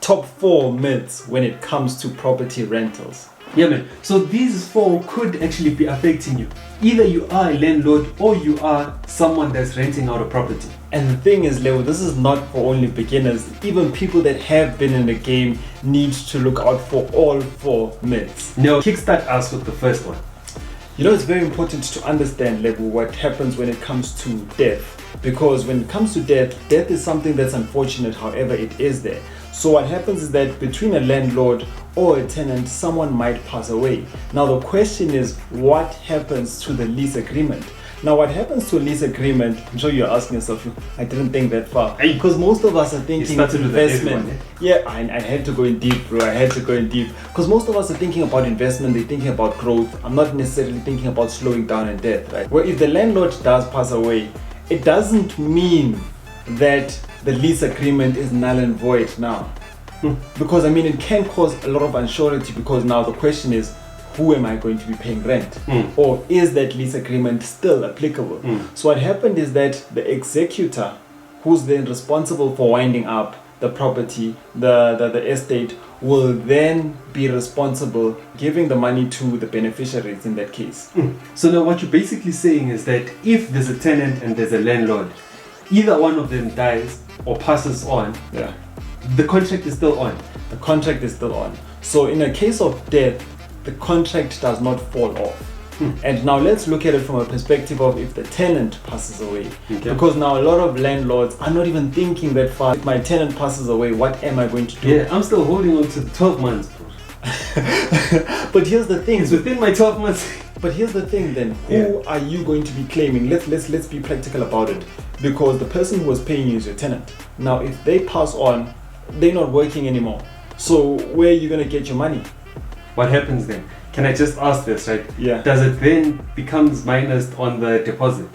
top 4 myths when it comes to property rentals. Yeah, man. So these 4 could actually be affecting you. Either you are a landlord or you are someone that's renting out a property. And the thing is, Leo, this is not for only beginners. Even people that have been in the game need to look out for all 4 myths. Now, kickstart us with the first one. You know, it's very important to understand, Lebo, what happens when it comes to death. Because when it comes to death is something that's unfortunate, however it is there. So what happens is that between a landlord or a tenant, someone might pass away. Now the question is, what happens to the lease agreement? Now what happens to a lease agreement, I'm sure you're asking yourself, I didn't think that far. Because most of us are thinking investment. Yeah, I had to go in deep, bro. I had to go in deep. Because most of us are thinking about investment, they're thinking about growth. I'm not necessarily thinking about slowing down and death, right? Well, if the landlord does pass away, it doesn't mean that the lease agreement is null and void now. Because I mean, it can cause a lot of unsurety, because now the question is, who am I going to be paying rent? Or is that lease agreement still applicable? So what happened is that the executor, who's then responsible for winding up the property, the estate, will then be responsible giving the money to the beneficiaries in that case. So now what you're basically saying is that if there's a tenant and there's a landlord, either one of them dies or passes on, Yeah, the contract is still on. the contract is still on. So in a case of death, the contract does not fall off. And now let's look at it from a perspective of if the tenant passes away. Okay. Because now a lot of landlords are not even thinking that far. If my tenant passes away, what am I going to do? Yeah, I'm still holding on to the 12 months, bro. But here's the thing. It's within my 12 months. But here's the thing then. Who are you going to be claiming? Let's be practical about it. Because the person who was paying you is your tenant. Now if they pass on, they're not working anymore. So where are you going to get your money? What happens then? Can I just ask this, right? Yeah. Does it then becomes minus on the deposit?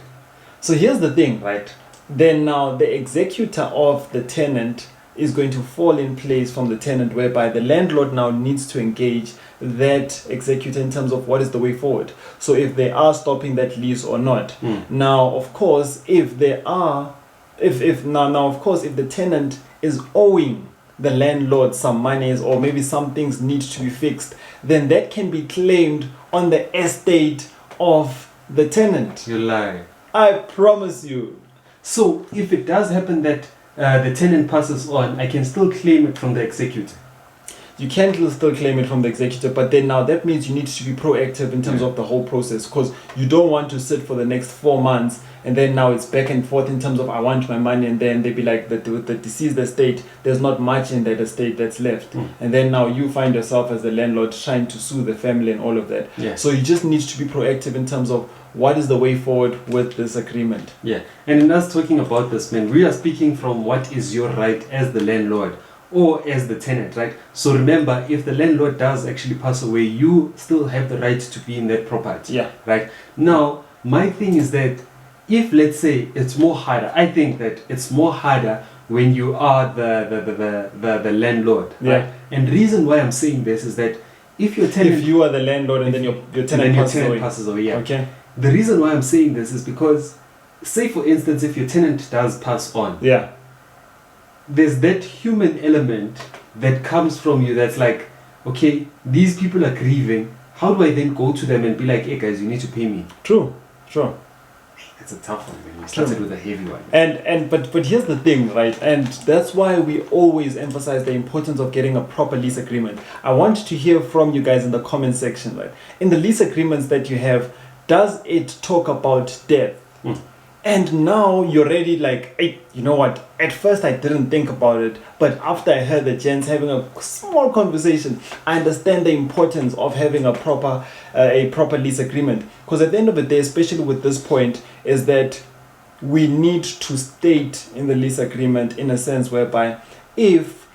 So here's the thing, right? Then now the executor of the tenant is going to fall in place from the tenant, whereby the landlord now needs to engage that executor in terms of what is the way forward. So if they are stopping that lease or not. Now, of course, if they are, if of course, if the tenant is owing the landlord some monies, or maybe some things need to be fixed, then that can be claimed on the estate of the tenant. You lie. I promise you. So if it does happen that the tenant passes on, I can still claim it from the executor. You can still claim it from the executor, but then now that means you need to be proactive in terms of the whole process, because you don't want to sit for the next 4 months and then now it's back and forth in terms of I want my money, and then they be like, with the deceased estate, there's not much in that estate that's left. And then now you find yourself as the landlord trying to sue the family and all of that. Yeah. So you just need to be proactive in terms of what is the way forward with this agreement. Yeah. And in us talking about this, man, we are speaking from what is your right as the landlord or as the tenant, right? So remember, if the landlord does actually pass away, you still have the right to be in that property. Yeah. Right? Now, my thing is that if, let's say, it's more harder, I think that it's more harder when you are the landlord. Yeah. Right? And the reason why I'm saying this is that if your tenant... If you are the landlord and then your tenant passes away, yeah. Okay. The reason why I'm saying this is because, say for instance, if your tenant does pass on, Yeah. there's that human element that comes from you that's like, okay, these people are grieving. How do I then go to them and be like, hey guys, you need to pay me? True. Sure. It's a tough one, man. We started with a heavy one. But here's the thing, right? And that's why we always emphasize the importance of getting a proper lease agreement. I want to hear from you guys in the comment section, right? In the lease agreements that you have, does it talk about death? And now you're already like, hey, you know what? At first I didn't think about it, but after I heard the gents having a small conversation, I understand the importance of having a proper lease agreement. Because at the end of the day, especially with this point, is that we need to state in the lease agreement, in a sense whereby if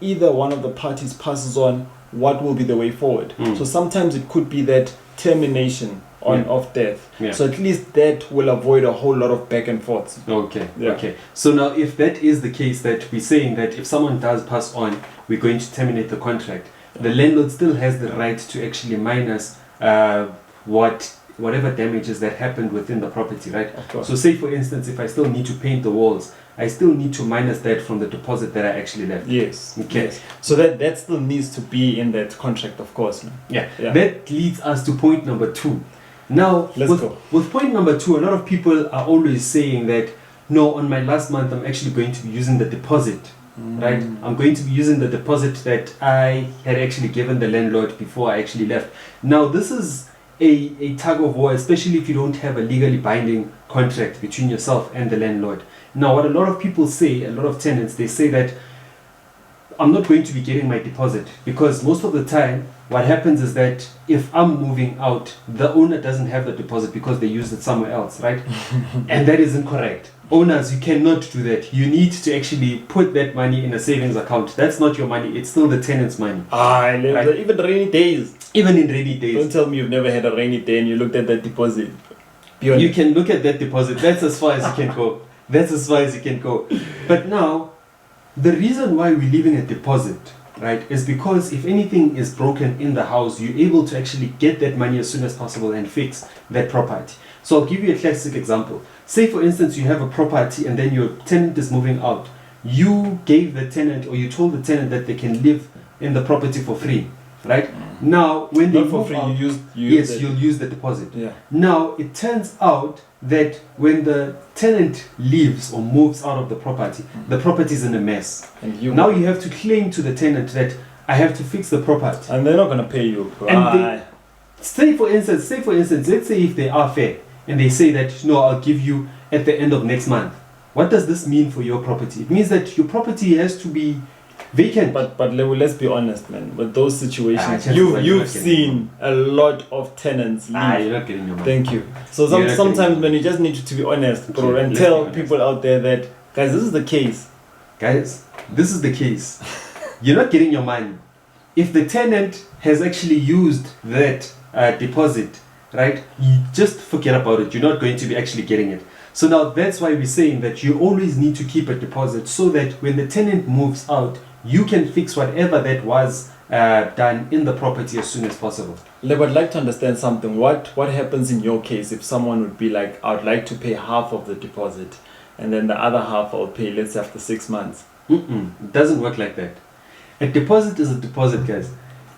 either one of the parties passes on, what will be the way forward? So sometimes it could be that termination of death. Yeah. So at least that will avoid a whole lot of back and forth. Okay. Yeah. Okay. So now, if that is the case, that we're saying that if someone does pass on, we're going to terminate the contract. The landlord still has the right to actually minus what whatever damages that happened within the property, right? Of course. So say for instance, if I still need to paint the walls, I still need to minus that from the deposit that I actually left. Yes. Okay. Yes. So that still needs to be in that contract, of course. Man. Yeah. Yeah. That leads us to point number 2. Now, Let's go. with point number 2, a lot of people are always saying that, no, on my last month, I'm actually going to be using the deposit, right? I'm going to be using the deposit that I had actually given the landlord before I actually left. Now, this is a tug of war, especially if you don't have a legally binding contract between yourself and the landlord. Now, what a lot of people say, a lot of tenants, they say that I'm not going to be getting my deposit, because most of the time what happens is that if I'm moving out, the owner doesn't have the deposit because they used it somewhere else, right? And that isn't correct. Owners, you cannot do that. You need to actually put that money in a savings account. That's not your money, it's still the tenant's money. Right. Even rainy days. Even in rainy days. Don't tell me you've never had a rainy day and you looked at that deposit. Be honest. You can look at that deposit. That's as far as you can go. That's as far as you can go. But now, the reason why we're leaving a deposit, right, is because if anything is broken in the house, you're able to actually get that money as soon as possible and fix that property. So I'll give you a classic example. Say for instance, you have a property and then your tenant is moving out. You gave the tenant, or you told the tenant that they can live in the property for free, right? Now, when they Not for move free, out, you you'll use the deposit. Yeah. Now, it turns out that when the tenant leaves or moves out of the property is in a mess. And Now you have to claim to the tenant that I have to fix the property. And they're not gonna pay you. And say for instance, let's say if they are fair and they say that, no, I'll give you at the end of next month. What does this mean for your property? It means that your property has to be vacant. But let's be honest, man. With those situations, chances are you're you've not getting seen a lot of tenants leave. You're not getting your money. Thank you. So You're not sometimes getting- when you just need to be honest, bro, Okay, and let's tell be honest. people out there that, guys, this is the case. Guys, this is the case. You're not getting your money. If the tenant has actually used that deposit, right, you just forget about it. You're not going to be actually getting it. So now that's why we're saying that you always need to keep a deposit so that when the tenant moves out, you can fix whatever that was done in the property as soon as possible. Lebo, I'd like to understand something. What happens in your case if someone would be like, I'd like to pay half of the deposit and then the other half I'll pay, let's say, after 6 months? It doesn't work like that. A deposit is a deposit, guys.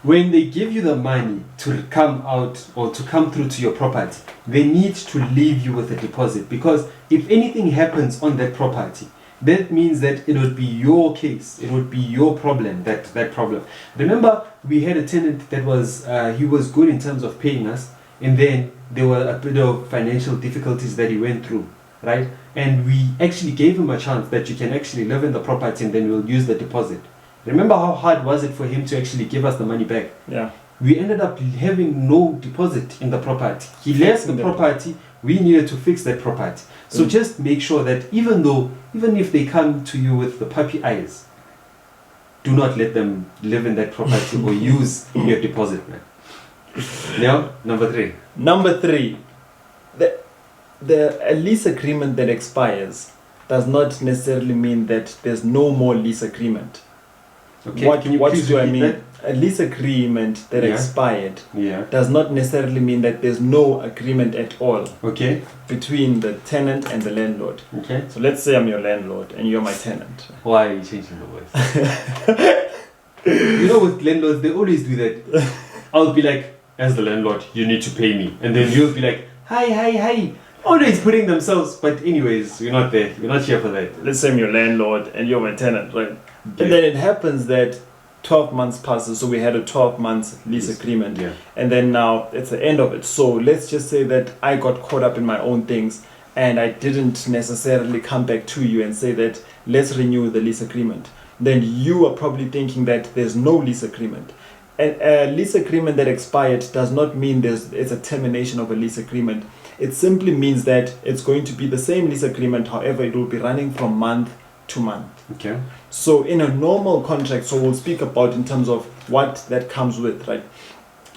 When they give you the money to come out or to come through to your property, they need to leave you with a deposit, because if anything happens on that property, that means that it would be your case, it would be your problem, that problem. Remember, we had a tenant that was he was good in terms of paying us, and then there were a bit of financial difficulties that he went through, right? And we actually gave him a chance that you can actually live in the property and then we'll use the deposit. Remember how hard was it for him to actually give us the money back? Yeah. We ended up having no deposit in the property. He left the property, we needed to fix that property. So just make sure that even if they come to you with the puppy eyes, do not let them live in that property or use your deposit, man. Now, number 3. Number 3, the lease agreement that expires does not necessarily mean that there's no more lease agreement. Okay, What can you do please I repeat mean? that? A lease agreement that Yeah. expired Yeah. does not necessarily mean that there's no agreement at all Okay. between the tenant and the landlord. Okay. So let's say I'm your landlord and you're my tenant. Why are you changing the voice? You know, with landlords, they always do that. I'll be like, as the landlord, you need to pay me. And then you'll be like, hi. Always putting themselves. But anyways, we're not there. We're not here for that. Let's say I'm your landlord and you're my tenant, right? Yeah. And then it happens that 12 months passes, so we had a 12 months lease agreement. Yeah. And then now it's the end of it. So let's just say that I got caught up in my own things and I didn't necessarily come back to you and say that let's renew the lease agreement. Then you are probably thinking that there's no lease agreement. And a lease agreement that expired does not mean it's a termination of a lease agreement. It simply means that it's going to be the same lease agreement, however, it will be running from month to month. Okay. So in a normal contract, so we'll speak about in terms of what that comes with, right?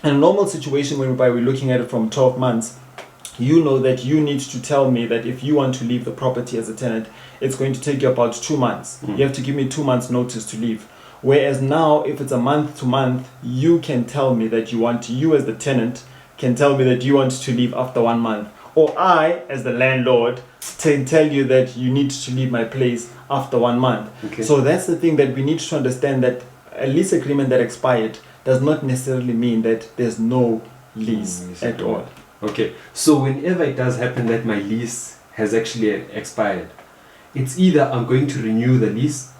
In a normal situation whereby we're looking at it from 12 months, you know that you need to tell me that if you want to leave the property as a tenant, it's going to take you about 2 months. You have to give me 2 months notice to leave. Whereas now, if it's a month to month, you can tell me that you as the tenant can tell me that you want to leave after 1 month, or I, as the landlord, can tell you that you need to leave my place after 1 month. Okay. So that's the thing that we need to understand, that a lease agreement that expired does not necessarily mean that there's no lease at all. Okay, so whenever it does happen that my lease has actually expired, it's either I'm going to renew the lease,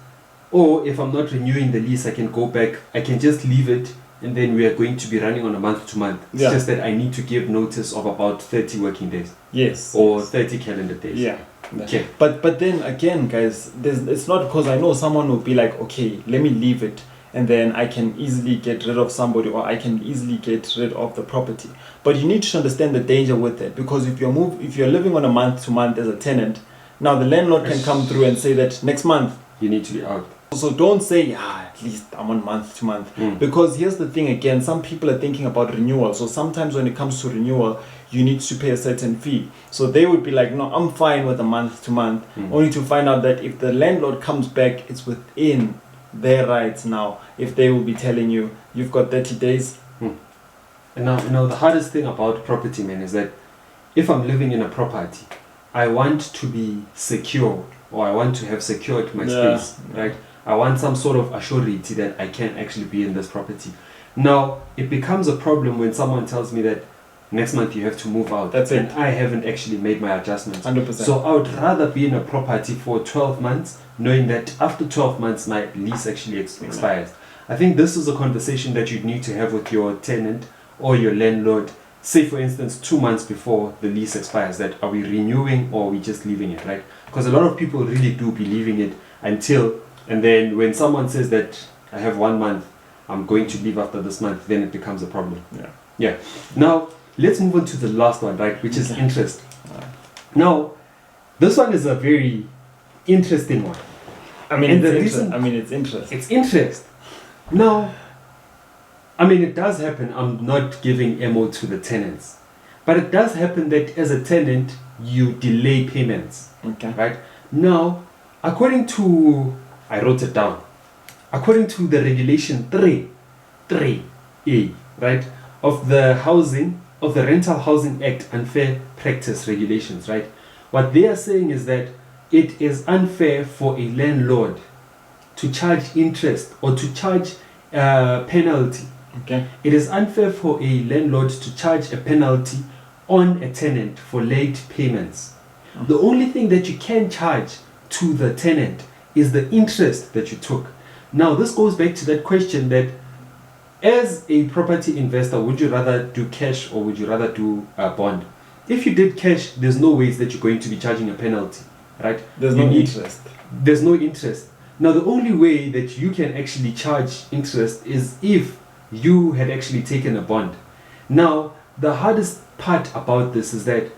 or if I'm not renewing the lease, I can go back, I can just leave it, and then we are going to be running on a month to month. It's just that I need to give notice of about 30 working days. Yes. Or 30 calendar days. Yeah. Okay. But then again, guys, it's not because I know someone will be like, okay, let me leave it, and then I can easily get rid of somebody, or I can easily get rid of the property. But you need to understand the danger with it, because if you're living on a month to month as a tenant, now the landlord can come through and say that next month you need to be out. So don't say, at least I'm on month to month. Because here's the thing again, some people are thinking about renewal. So sometimes when it comes to renewal, you need to pay a certain fee. So they would be like, no, I'm fine with a month to month. Only to find out that if the landlord comes back, it's within their rights now. If they will be telling you, you've got 30 days. And now, the hardest thing about property, man, is that if I'm living in a property, I want to be secure, or I want to have secured my space, right? I want some sort of assurance that I can actually be in this property. Now, it becomes a problem when someone tells me that next month you have to move out. That's and it. I haven't actually made my adjustments. 100%. So I would rather be in a property for 12 months, knowing that after 12 months my lease actually expires. I think this is a conversation that you need to have with your tenant or your landlord. Say, for instance, 2 months before the lease expires, that are we renewing or are we just leaving it, right? Because a lot of people really do be leaving it until, and then when someone says that I have 1 month, I'm going to leave after this month, then it becomes a problem. Yeah. Now, let's move on to the last one, right, which is interest. Now, this one is a very interesting one. It's interest. It's interest. Now, it does happen, I'm not giving MO to the tenants, but it does happen that as a tenant, you delay payments. Okay. Right? Now, according to, I wrote it down, according to the regulation 3A, right, of the Rental Housing Act Unfair Practice Regulations, right, what they are saying is that it is unfair for a landlord to charge interest or to charge penalty. Okay. It is unfair for a landlord to charge a penalty on a tenant for late payments. The only thing that you can charge to the tenant is the interest that you took. Now, this goes back to that question that as a property investor, would you rather do cash or would you rather do a bond? If you did cash, there's no ways that you're going to be charging a penalty, right? There's no interest. There's no interest. Now, the only way that you can actually charge interest is if you had actually taken a bond. Now, the hardest part about this is that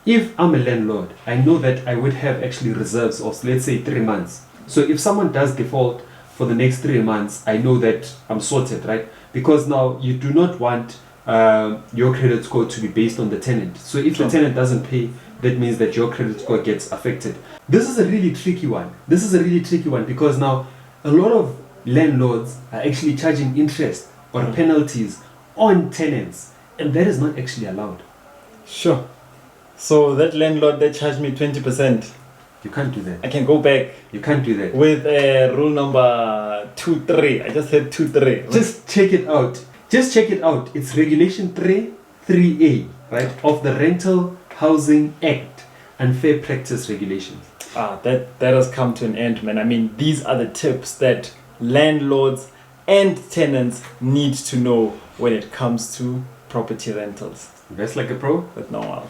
if I'm a landlord, I know that I would have actually reserves of, let's say, 3 months. So if someone does default for the next 3 months, I know that I'm sorted, right? Because now you do not want your credit score to be based on the tenant. So if the tenant doesn't pay, that means that your credit score gets affected. This is a really tricky one. Because now a lot of landlords are actually charging interest or penalties on tenants, and that is not actually allowed. Sure. So that landlord that charged me 20%, you can't do that. I can go back. You can't do that. With rule number 2.3. I just said 2.3. Just check it out. It's regulation 3A, right, of the Rental Housing Act Unfair Practice Regulations. That has come to an end, man. These are the tips that landlords and tenants need to know when it comes to property rentals. Invest like a pro with Noel.